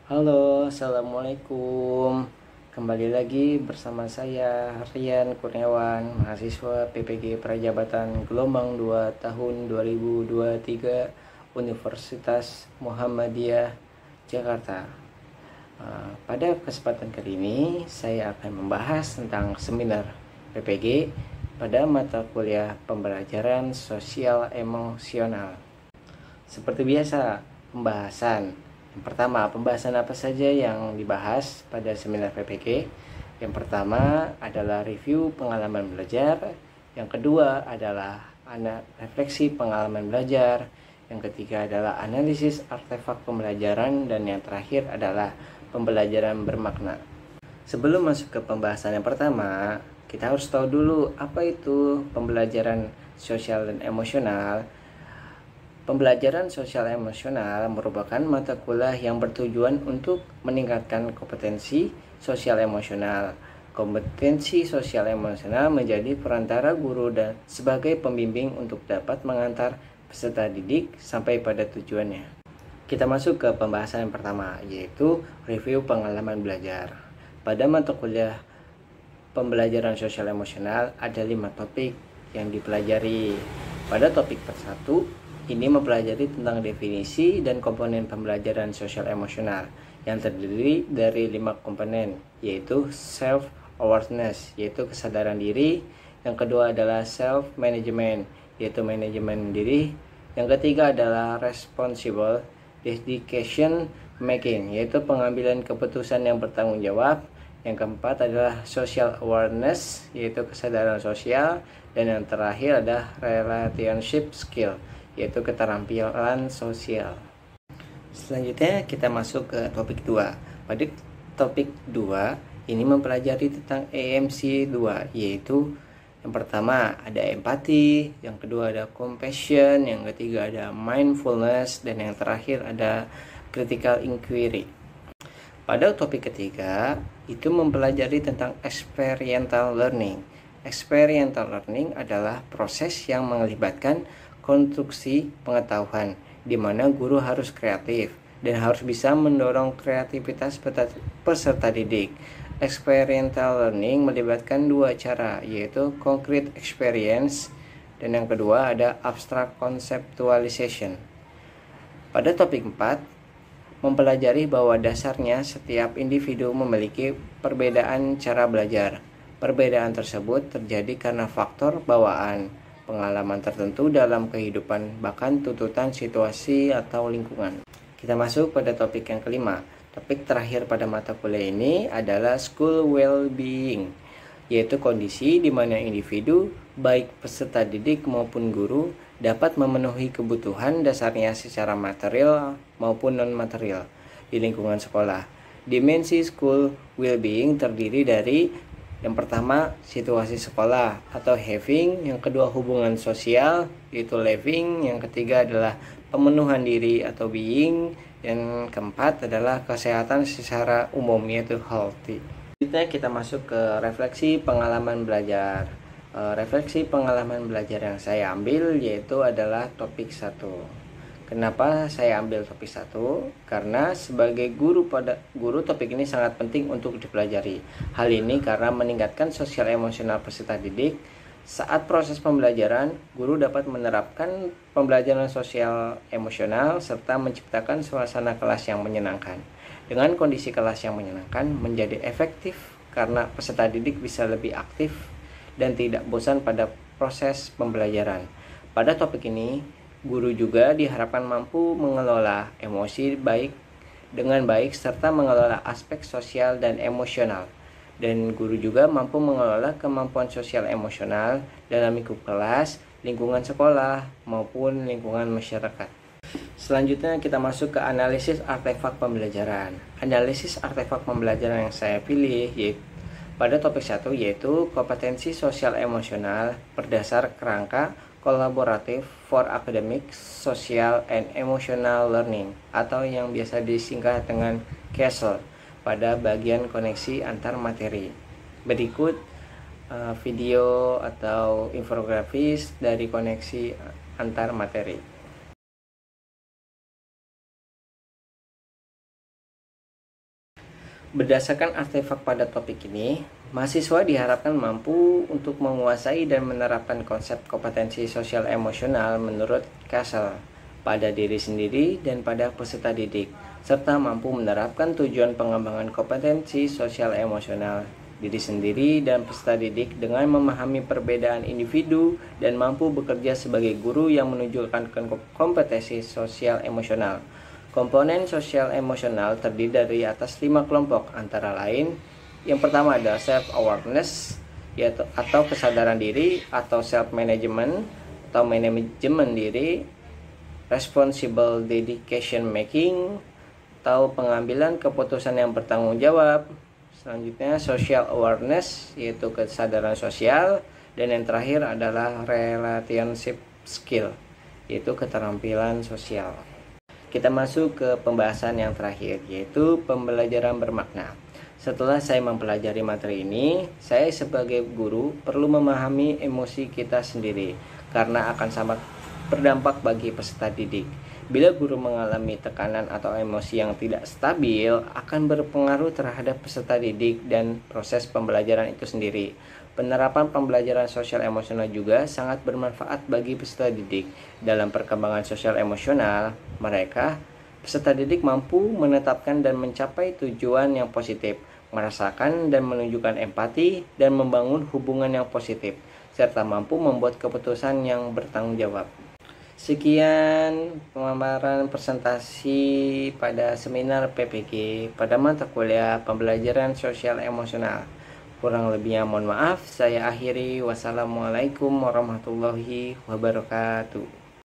Halo, Assalamualaikum. Kembali lagi bersama saya Rian Kurniawan, mahasiswa PPG Prajabatan Gelombang 2 tahun 2023 Universitas Muhammadiyah Jakarta. Pada kesempatan kali ini saya akan membahas tentang seminar PPG pada mata kuliah pembelajaran sosial emosional. Seperti biasa, pembahasan. Yang pertama, pembahasan apa saja yang dibahas pada seminar PPG? Yang pertama adalah review pengalaman belajar. Yang kedua adalah refleksi pengalaman belajar. Yang ketiga adalah analisis artefak pembelajaran. Dan yang terakhir adalah pembelajaran bermakna. Sebelum masuk ke pembahasan yang pertama, kita harus tahu dulu apa itu pembelajaran sosial dan emosional. Pembelajaran sosial emosional merupakan mata kuliah yang bertujuan untuk meningkatkan kompetensi sosial emosional. Kompetensi sosial emosional menjadi perantara guru dan sebagai pembimbing untuk dapat mengantar peserta didik sampai pada tujuannya. Kita masuk ke pembahasan yang pertama, yaitu review pengalaman belajar. Pada mata kuliah pembelajaran sosial emosional ada 5 topik yang dipelajari. Pada topik ke-1 ini mempelajari tentang definisi dan komponen pembelajaran sosial emosional yang terdiri dari 5 komponen, yaitu self awareness, yaitu kesadaran diri. Yang kedua adalah self management, yaitu manajemen diri. Yang ketiga adalah responsible decision making, yaitu pengambilan keputusan yang bertanggung jawab. Yang keempat adalah social awareness, yaitu kesadaran sosial. Dan yang terakhir adalah relationship skill, yaitu keterampilan sosial. Selanjutnya kita masuk ke topik 2. Pada topik 2 ini mempelajari tentang EMC 2, yaitu yang pertama ada empati, yang kedua ada compassion, yang ketiga ada mindfulness, dan yang terakhir ada critical inquiry. Pada topik ketiga itu mempelajari tentang experiential learning. Experiential learning adalah proses yang melibatkan konstruksi pengetahuan, di mana guru harus kreatif dan harus bisa mendorong kreativitas peserta didik. Experiential learning melibatkan 2 cara, yaitu concrete experience dan yang kedua ada abstract conceptualization. Pada topik 4 mempelajari bahwa dasarnya setiap individu memiliki perbedaan cara belajar. Perbedaan tersebut terjadi karena faktor bawaan, pengalaman tertentu dalam kehidupan, bahkan tuntutan situasi atau lingkungan. Kita masuk pada topik yang kelima. Topik terakhir pada mata kuliah ini adalah school well-being, yaitu kondisi di mana individu, baik peserta didik maupun guru, dapat memenuhi kebutuhan dasarnya secara material maupun non-material di lingkungan sekolah. Dimensi school well-being terdiri dari yang pertama, situasi sekolah atau having. Yang kedua, hubungan sosial, yaitu living. Yang ketiga adalah pemenuhan diri atau being. Yang keempat adalah kesehatan secara umum, yaitu healthy. Selanjutnya kita masuk ke refleksi pengalaman belajar. Refleksi pengalaman belajar yang saya ambil yaitu adalah topik 1. Kenapa saya ambil topik 1? Karena sebagai guru topik ini sangat penting untuk dipelajari. Hal ini karena meningkatkan sosial emosional peserta didik. Saat proses pembelajaran, guru dapat menerapkan pembelajaran sosial emosional serta menciptakan suasana kelas yang menyenangkan. Dengan kondisi kelas yang menyenangkan menjadi efektif karena peserta didik bisa lebih aktif dan tidak bosan pada proses pembelajaran. Pada topik ini, guru juga diharapkan mampu mengelola emosi dengan baik serta mengelola aspek sosial dan emosional. Dan guru juga mampu mengelola kemampuan sosial emosional dalam lingkup kelas, lingkungan sekolah, maupun lingkungan masyarakat. Selanjutnya kita masuk ke analisis artefak pembelajaran. Analisis artefak pembelajaran yang saya pilih pada topik 1 yaitu kompetensi sosial emosional berdasar kerangka kolaboratif for academic, social, and emotional learning atau yang biasa disingkat dengan CASEL pada bagian koneksi antar materi. Berikut video atau infografis dari koneksi antar materi. Berdasarkan artefak pada topik ini, mahasiswa diharapkan mampu untuk menguasai dan menerapkan konsep kompetensi sosial emosional menurut Castle pada diri sendiri dan pada peserta didik, serta mampu menerapkan tujuan pengembangan kompetensi sosial emosional diri sendiri dan peserta didik dengan memahami perbedaan individu dan mampu bekerja sebagai guru yang menunjukkan kompetensi sosial emosional. Komponen sosial emosional terdiri dari atas 5 kelompok, antara lain yang pertama adalah self-awareness, yaitu atau kesadaran diri, atau self-management atau manajemen diri, responsible dedication making atau pengambilan keputusan yang bertanggung jawab. Selanjutnya social awareness, yaitu kesadaran sosial, dan yang terakhir adalah relationship skill, yaitu keterampilan sosial. Kita masuk ke pembahasan yang terakhir, yaitu pembelajaran bermakna. Setelah saya mempelajari materi ini, saya sebagai guru perlu memahami emosi kita sendiri karena akan sangat berdampak bagi peserta didik. Bila guru mengalami tekanan atau emosi yang tidak stabil, akan berpengaruh terhadap peserta didik dan proses pembelajaran itu sendiri. Penerapan pembelajaran sosial emosional juga sangat bermanfaat bagi peserta didik. Dalam perkembangan sosial emosional mereka, peserta didik mampu menetapkan dan mencapai tujuan yang positif, merasakan dan menunjukkan empati, dan membangun hubungan yang positif, serta mampu membuat keputusan yang bertanggung jawab. Sekian pemaparan presentasi pada seminar PPG pada mata kuliah pembelajaran sosial emosional. Kurang lebihnya mohon maaf, saya akhiri. Wassalamualaikum warahmatullahi wabarakatuh.